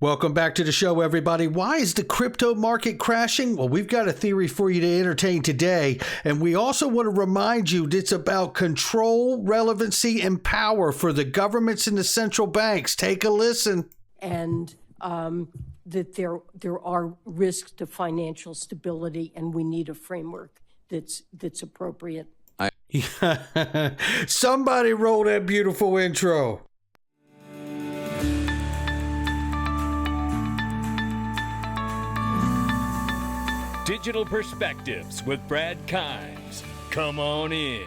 Welcome back to the show, everybody. Why is the crypto market crashing? Well, we've got a theory for you to entertain today. And we also want to remind you it's about control, relevancy, and power for the governments and the central banks. Take a listen. And that there are risks to financial stability, and we need a framework that's appropriate. Somebody roll that beautiful intro. Digital Perspectives with Brad Kimes. Come on in.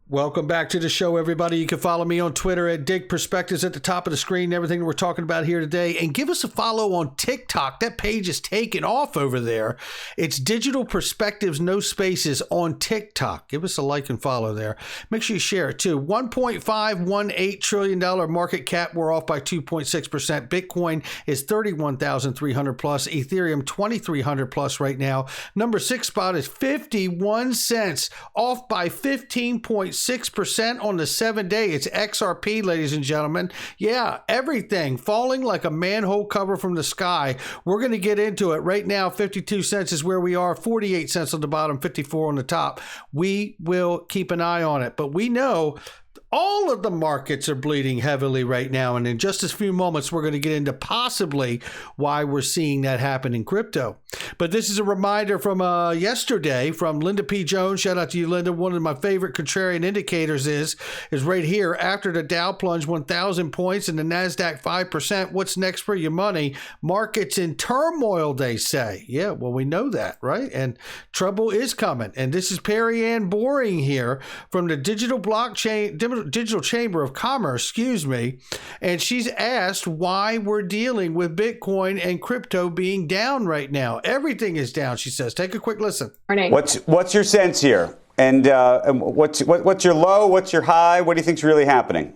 Welcome back to the show, everybody. You can follow me on Twitter at Dig Perspectives at the top of the screen, everything we're talking about here today. And give us a follow on TikTok. That page is taking off over there. It's Digital Perspectives, no spaces on TikTok. Give us a like and follow there. Make sure you share it too. $1.518 trillion market cap. We're off by 2.6%. Bitcoin is 31,300 plus. Ethereum 2,300 plus right now. Number 6 spot is 51 cents, off by 15.6% on the 7-day. It's XRP, ladies and gentlemen. Yeah, everything falling like a manhole cover from the sky. We're going to get into it right now. 52 cents is where we are. 48 cents on the bottom, 54 on the top. We will keep an eye on it, but we know all of the markets are bleeding heavily right now. And in just a few moments, we're going to get into possibly why we're seeing that happen in crypto. But this is a reminder from yesterday from Linda P. Jones. Shout out to you, Linda. One of my favorite contrarian indicators is right here. After the Dow plunged 1,000 points and the NASDAQ 5%, what's next for your money? Markets in turmoil, they say. Yeah, well, we know that, right? And trouble is coming. And this is Perry Ann Boring here from the Digital Chamber of Commerce, and she's asked why we're dealing with Bitcoin and crypto being down right now. Everything is down, she says. Take a quick listen. What's your sense here? And what's your low? What's your high? What do you think's really happening?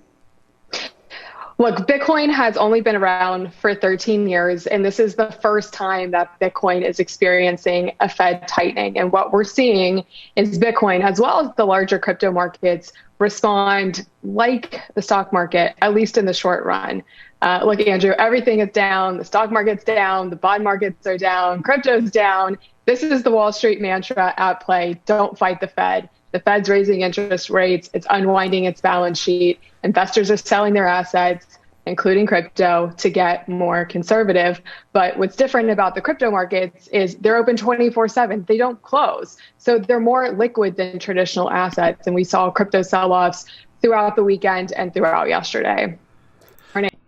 Look, Bitcoin has only been around for 13 years, and this is the first time that Bitcoin is experiencing a Fed tightening. And what we're seeing is Bitcoin, as well as the larger crypto markets, respond like the stock market, at least in the short run. Look, Andrew, everything is down. The stock market's down. The bond markets are down. Crypto's down. This is the Wall Street mantra at play. Don't fight the Fed. The Fed's raising interest rates. It's unwinding its balance sheet. Investors are selling their assets, including crypto, to get more conservative. But what's different about the crypto markets is they're open 24/7. They don't close. So they're more liquid than traditional assets. And we saw crypto sell-offs throughout the weekend and throughout yesterday.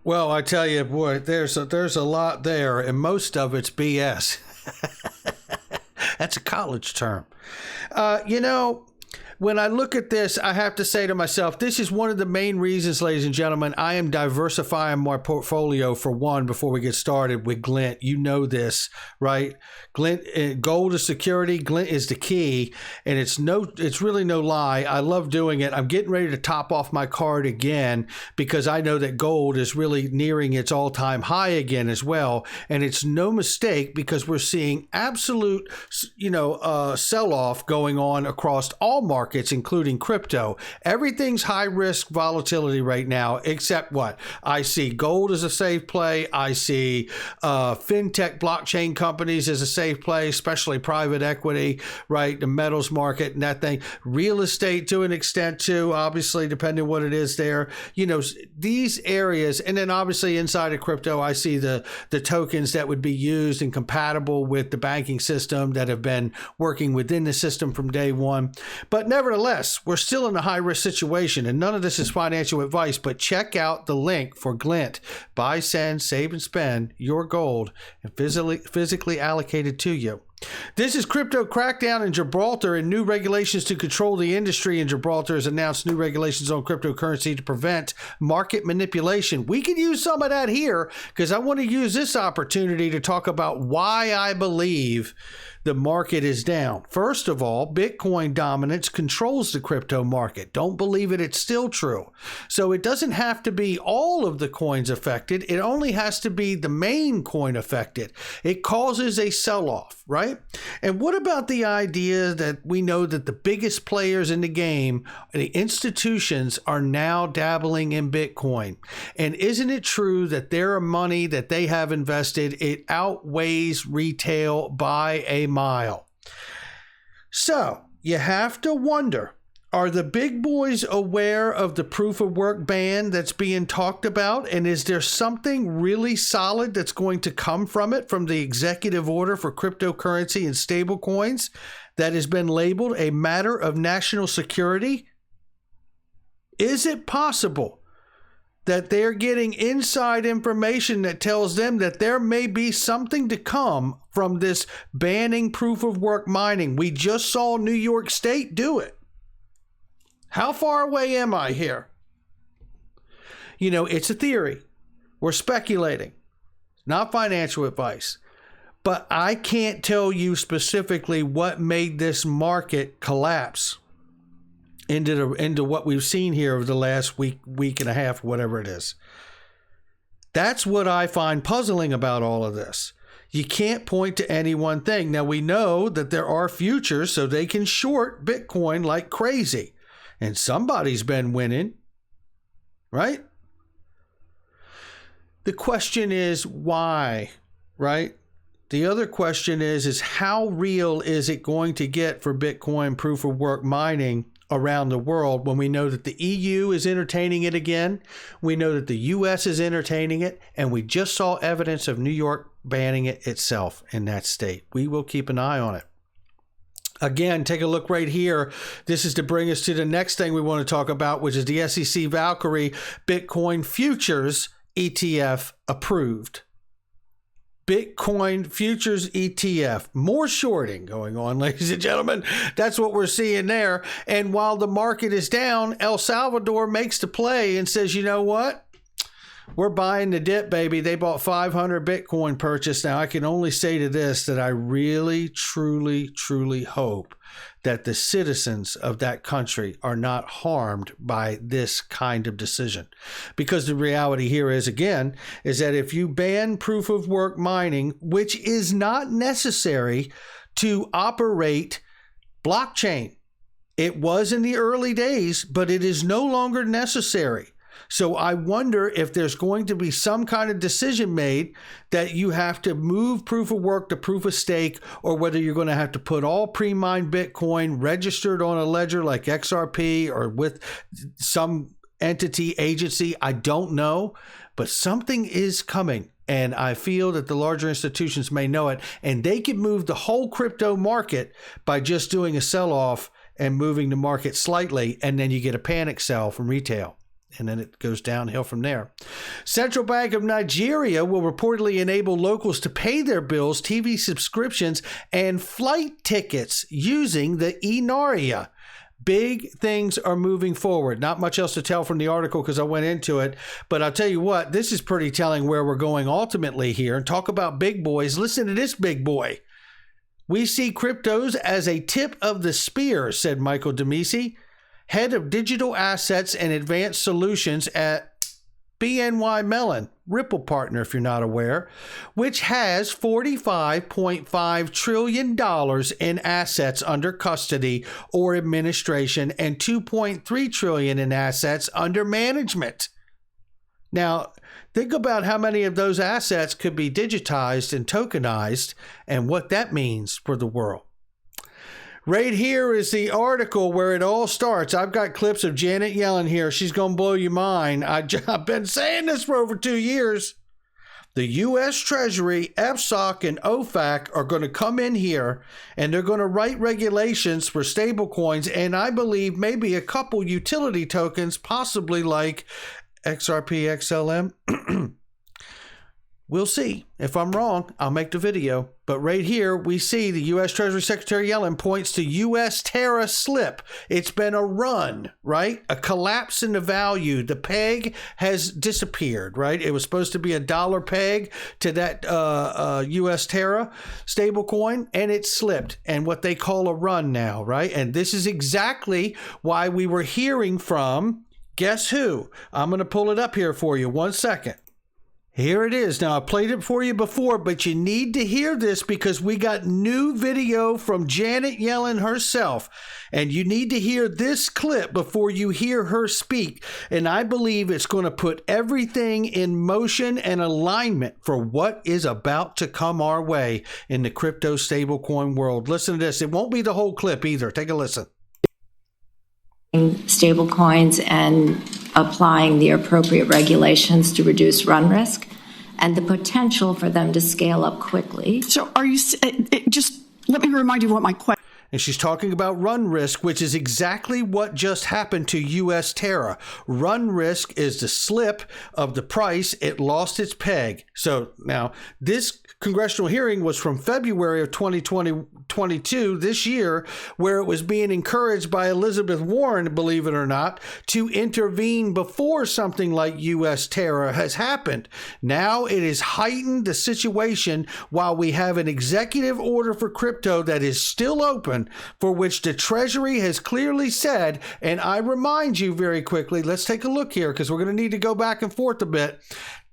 Well, I tell you, boy, there's a lot there, and most of it's BS. That's a college term. When I look at this, I have to say to myself, this is one of the main reasons, ladies and gentlemen, I am diversifying my portfolio for one before we get started with Glint. You know this, right? Glint, gold is security. Glint is the key, and it's really no lie. I love doing it. I'm getting ready to top off my card again because I know that gold is really nearing its all-time high again as well, and it's no mistake because we're seeing absolute, sell-off going on across all markets, including crypto. Everything's high risk volatility right now, except what? I see gold as a safe play. I see fintech blockchain companies as a safe play, especially private equity, right? The metals market and that thing. Real estate to an extent too, obviously, depending on what it is there. These areas, and then obviously inside of crypto, I see the tokens that would be used and compatible with the banking system that have been working within the system from day one. But nevertheless, we're still in a high-risk situation, and none of this is financial advice, but check out the link for Glint. Buy, send, save, and spend your gold and physically allocated to you. This is crypto crackdown in Gibraltar and new regulations to control the industry in Gibraltar has announced new regulations on cryptocurrency to prevent market manipulation. We could use some of that here because I want to use this opportunity to talk about why I believe the market is down. First of all, Bitcoin dominance controls the crypto market. Don't believe it, it's still true. So it doesn't have to be all of the coins affected. It only has to be the main coin affected. It causes a sell-off, right? right? And what about the idea that we know that the biggest players in the game, the institutions, are now dabbling in Bitcoin? And isn't it true that their money that they have invested, it outweighs retail by a mile? So you have to wonder, are the big boys aware of the proof of work ban that's being talked about? And is there something really solid that's going to come from it, from the executive order for cryptocurrency and stablecoins that has been labeled a matter of national security? Is it possible that they're getting inside information that tells them that there may be something to come from this banning proof of work mining? We just saw New York State do it. How far away am I here? You know, it's a theory. We're speculating. Not financial advice. But I can't tell you specifically what made this market collapse into what we've seen here over the last week and a half, whatever it is. That's what I find puzzling about all of this. You can't point to any one thing. Now, we know that there are futures, so they can short Bitcoin like crazy. And somebody's been winning, right? The question is why, right? The other question is how real is it going to get for Bitcoin proof of work mining around the world when we know that the EU is entertaining it again? We know that the US is entertaining it, and we just saw evidence of New York banning it itself in that state. We will keep an eye on it. Again, take a look right here. This is to bring us to the next thing we want to talk about, which is the SEC Valkyrie Bitcoin Futures ETF approved. Bitcoin Futures ETF. More shorting going on, ladies and gentlemen. That's what we're seeing there. And while the market is down, El Salvador makes the play and says, you know what? We're buying the dip, baby. They bought 500 Bitcoin purchase. Now, I can only say to this that I really, truly, truly hope that the citizens of that country are not harmed by this kind of decision. Because the reality here is, again, is that if you ban proof of work mining, which is not necessary to operate blockchain, it was in the early days, but it is no longer necessary. So I wonder if there's going to be some kind of decision made that you have to move proof of work to proof of stake, or whether you're going to have to put all pre-mined Bitcoin registered on a ledger like XRP or with some entity, agency. I don't know, but something is coming. And I feel that the larger institutions may know it, and they can move the whole crypto market by just doing a sell-off and moving the market slightly, and then you get a panic sell from retail. And then it goes downhill from there. Central Bank of Nigeria will reportedly enable locals to pay their bills, TV subscriptions, and flight tickets using the AN IRA. Big things are moving forward. Not much else to tell from the article because I went into it. But I'll tell you what, this is pretty telling where we're going ultimately here. And talk about big boys. Listen to this big boy. We see cryptos as a tip of the spear, said Michael Demisi, head of digital assets and advanced solutions at BNY Mellon, Ripple partner, if you're not aware, which has $45.5 trillion in assets under custody or administration and $2.3 trillion in assets under management. Now, think about how many of those assets could be digitized and tokenized and what that means for the world. Right here is the article where it all starts. I've got clips of Janet Yellen here. She's going to blow your mind. I've been saying this for over 2 years. The U.S. Treasury, FSOC, and OFAC are going to come in here and they're going to write regulations for stablecoins and I believe maybe a couple utility tokens, possibly like XRP, XLM. We'll see. If I'm wrong, I'll make the video. But right here, we see the U.S. Treasury Secretary Yellen points to U.S. Terra slip. It's been a run, right? A collapse in the value. The peg has disappeared, right? It was supposed to be a dollar peg to that U.S. Terra stablecoin, and it slipped. And what they call a run now, right? And this is exactly why we were hearing from, guess who? I'm going to pull it up here for you. 1 second. Here it is. Now, I played it for you before, but you need to hear this because we got new video from Janet Yellen herself. And you need to hear this clip before you hear her speak. And I believe it's going to put everything in motion and alignment for what is about to come our way in the crypto stablecoin world. Listen to this. It won't be the whole clip either. Take a listen. Stablecoins and applying the appropriate regulations to reduce run risk and the potential for them to scale up quickly. So are you, just let me remind you what my question. And she's talking about run risk, which is exactly what just happened to U.S. Terra. Run risk is the slip of the price. It lost its peg. So now this congressional hearing was from February of 2022, this year, where it was being encouraged by Elizabeth Warren, believe it or not, to intervene before something like U.S. Terra has happened. Now it has heightened the situation while we have an executive order for crypto that is still open, for which the Treasury has clearly said, and I remind you very quickly, let's take a look here because we're going to need to go back and forth a bit.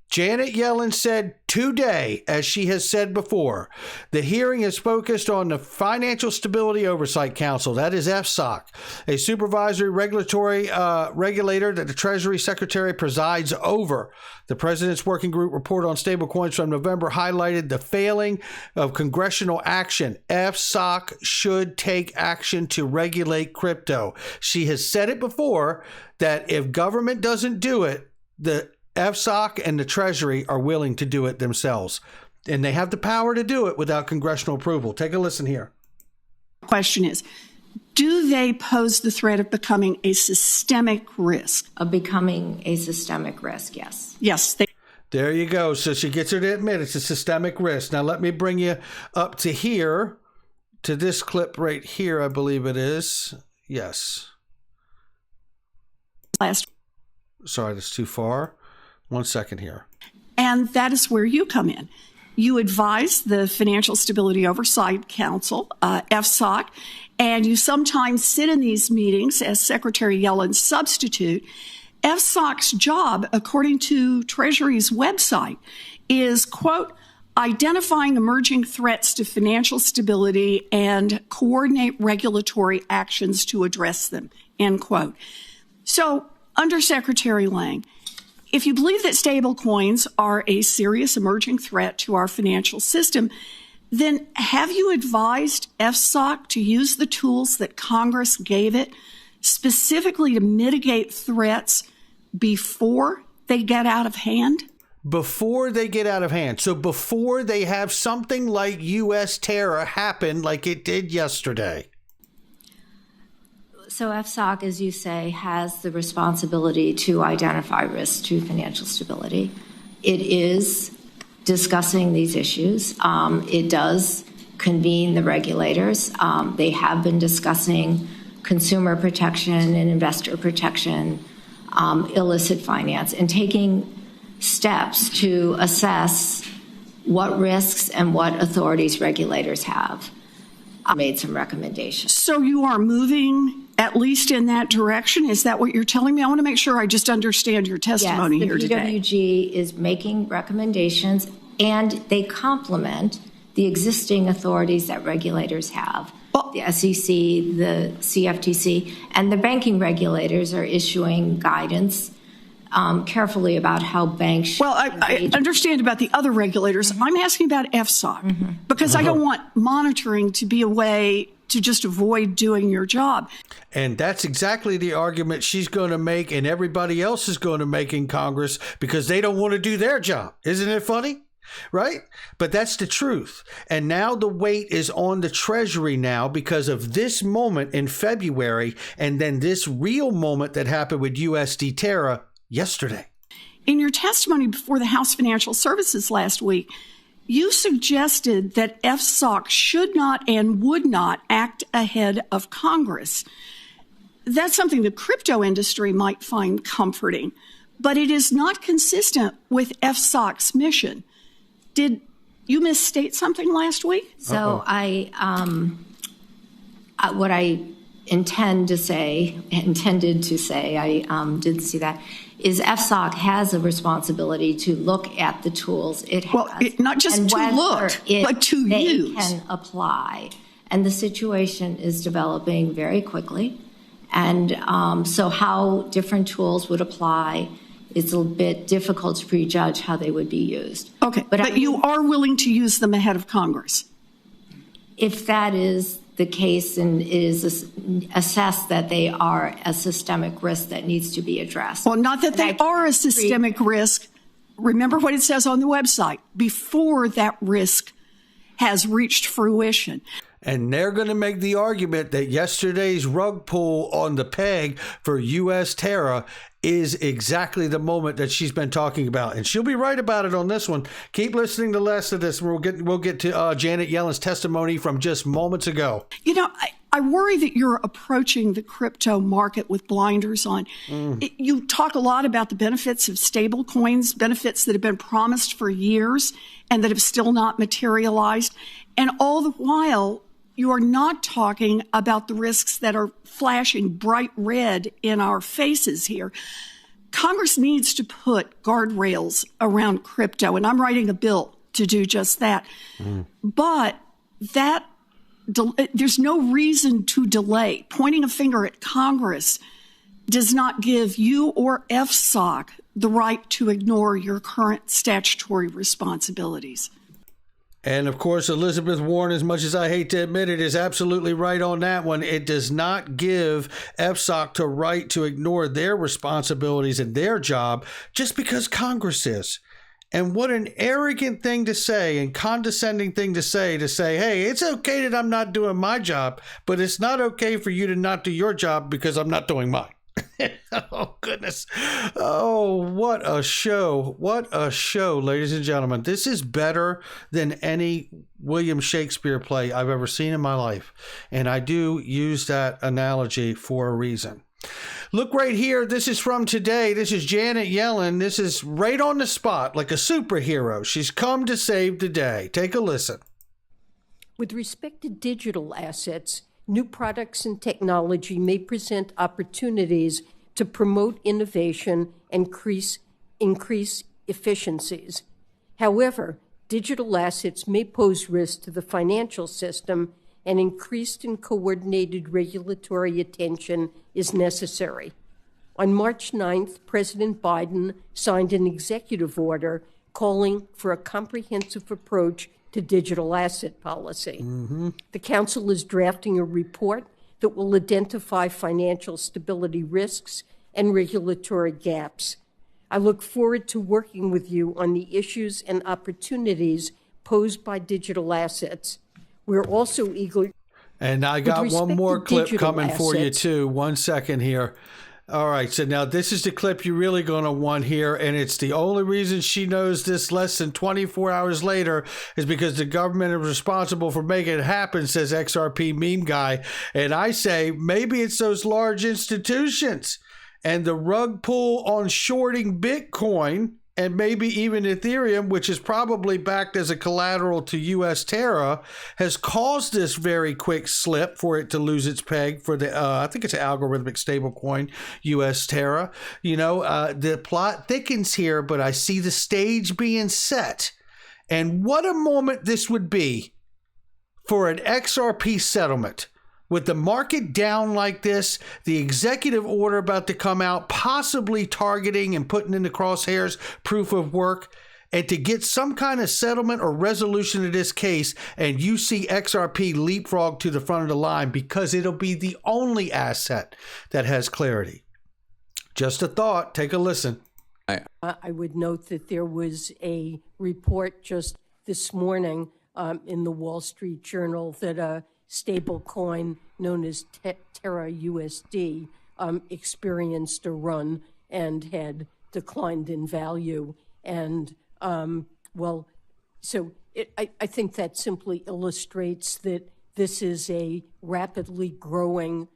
Janet Yellen said today, as she has said before, the hearing is focused on the Financial Stability Oversight Council, that is FSOC, a supervisory regulatory regulator that the Treasury Secretary presides over. The President's Working Group report on stablecoins from November highlighted the failing of congressional action. FSOC should take action to regulate crypto. She has said it before that if government doesn't do it, the FSOC and the Treasury are willing to do it themselves, and they have the power to do it without congressional approval. Take a listen here. Question is, do they pose the threat of becoming a systemic risk? Of becoming a systemic risk, yes. Yes. There you go. So she gets her to admit it's a systemic risk. Now let me bring you up to here, to this clip right here, I believe it is. Yes. Sorry, that's too far. 1 second here. And that is where you come in. You advise the Financial Stability Oversight Council, FSOC, and you sometimes sit in these meetings as Secretary Yellen's substitute. FSOC's job, according to Treasury's website, is, quote, identifying emerging threats to financial stability and coordinate regulatory actions to address them, end quote. So, under Secretary Lang, if you believe that stablecoins are a serious emerging threat to our financial system, then have you advised FSOC to use the tools that Congress gave it specifically to mitigate threats before they get out of hand? Before they get out of hand. So before they have something like U.S. Terra happen like it did yesterday. So FSOC, as you say, has the responsibility to identify risks to financial stability. It is discussing these issues. It does convene the regulators. They have been discussing consumer protection and investor protection, illicit finance, and taking steps to assess what risks and what authorities regulators have. Made some recommendations. So you are moving at least in that direction? Is that what you're telling me? I want to make sure I just understand your testimony here today. Yes, the PWG is making recommendations, and they complement the existing authorities that regulators have. Well, the SEC, the CFTC, and the banking regulators are issuing guidance carefully about how banks should I understand about the other regulators. I'm asking about FSOC because I don't want monitoring to be a way to just avoid doing your job. And that's exactly the argument she's going to make and everybody else is going to make in Congress because they don't want to do their job. Isn't it funny? Right? But that's the truth. And now the weight is on the Treasury now because of this moment in February and then this real moment that happened with USD Terra yesterday. In your testimony before the House Financial Services last week, you suggested that FSOC should not and would not act ahead of Congress. That's something the crypto industry might find comforting, but it is not consistent with FSOC's mission. Did you misstate something last week? So what I intended to say, I didn't see that, is FSOC has a responsibility to look at the tools it has. Well, not just and to look, but to they use. Can apply. And the situation is developing very quickly. And so how different tools would apply, it's a bit difficult to prejudge how they would be used. Okay, but you are willing to use them ahead of Congress? If that is the case and is assessed that they are a systemic risk that needs to be addressed. Well, not that they are a systemic risk. Remember what it says on the website, before that risk has reached fruition. And they're going to make the argument that yesterday's rug pull on the peg for U.S. Terra is exactly the moment that she's been talking about. And she'll be right about it on this one. Keep listening to the rest of this. We'll get to Janet Yellen's testimony from just moments ago. You know, I worry that you're approaching the crypto market with blinders on. You talk a lot about the benefits of stablecoins, benefits that have been promised for years and that have still not materialized. And all the while, you are not talking about the risks that are flashing bright red in our faces here. Congress needs to put guardrails around crypto, and I'm writing a bill to do just that. But there's no reason to delay. Pointing a finger at Congress does not give you or FSOC the right to ignore your current statutory responsibilities. And of course, Elizabeth Warren, as much as I hate to admit it, is absolutely right on that one. It does not give FSOC the right to ignore their responsibilities and their job just because Congress is. And what an arrogant thing to say and condescending thing to say, hey, it's okay that I'm not doing my job, but it's not okay for you to not do your job because I'm not doing mine. Oh, goodness. Oh, what a show. What a show, ladies and gentlemen. This is better than any William Shakespeare play I've ever seen in my life. And I do use that analogy for a reason. Look right here. This is from today. This is Janet Yellen. This is right on the spot, like a superhero. She's come to save the day. Take a listen. With respect to digital assets, new products and technology may present opportunities to promote innovation and increase efficiencies. However, digital assets may pose risk to the financial system, and increased and coordinated regulatory attention is necessary. On March 9th, President Biden signed an executive order calling for a comprehensive approach to digital asset policy. The Council is drafting a report that will identify financial stability risks and regulatory gaps. I look forward to working with you on the issues and opportunities posed by digital assets. We're also eager. And I got one more clip coming for you, too. 1 second here. All right, so now this is the clip you're really going to want here, and it's the only reason she knows this less than 24 hours later is because the government is responsible for making it happen, says XRP meme guy. And I say maybe it's those large institutions and the rug pull on shorting Bitcoin and maybe even Ethereum, which is probably backed as a collateral to U.S. Terra, has caused this very quick slip for it to lose its peg for the, I think it's an algorithmic stablecoin, U.S. Terra. You know, the plot thickens here, but I see the stage being set. And what a moment this would be for an XRP settlement. With the market down like this, the executive order about to come out, possibly targeting and putting in the crosshairs proof of work, and to get some kind of settlement or resolution to this case, and you see XRP leapfrog to the front of the line because it'll be the only asset that has clarity. Just a thought. Take a listen. I would note that there was a report just this morning in the Wall Street Journal that a stable coin known as Terra USD experienced a run and had declined in value. And I think that simply illustrates that this is a rapidly growing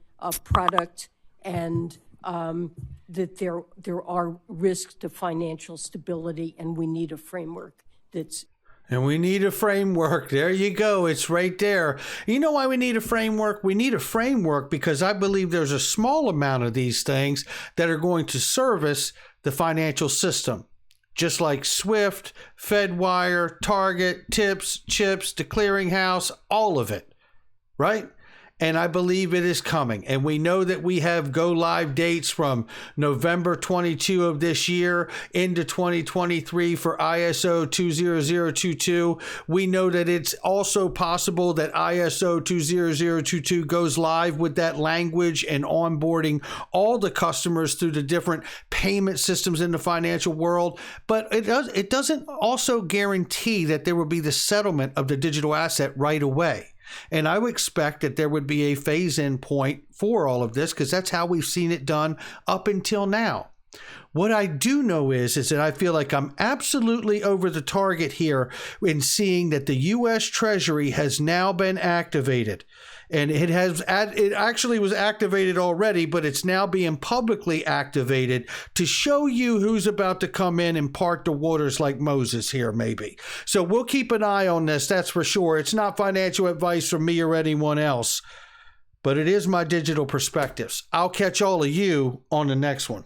product, and that there are risks to financial stability, and we need a framework that's And we need a framework. There you go. It's right there. You know why we need a framework? We need a framework because I believe there's a small amount of these things that are going to service the financial system. Just like SWIFT, FedWire, Target, TIPS, CHIPS, the clearinghouse, all of it, right? And I believe it is coming. And we know that we have go live dates from November 22 of this year into 2023 for ISO 20022. We know that it's also possible that ISO 20022 goes live with that language and onboarding all the customers through the different payment systems in the financial world. But it doesn't also guarantee that there will be the settlement of the digital asset right away. And I would expect that there would be a phase-in point for all of this because that's how we've seen it done up until now. What I do know is that I feel like I'm absolutely over the target here in seeing that the U.S. Treasury has now been activated. And it actually was activated already, but it's now being publicly activated to show you who's about to come in and part the waters like Moses here, maybe. So we'll keep an eye on this, that's for sure. It's not financial advice from me or anyone else, but it is my digital perspectives. I'll catch all of you on the next one.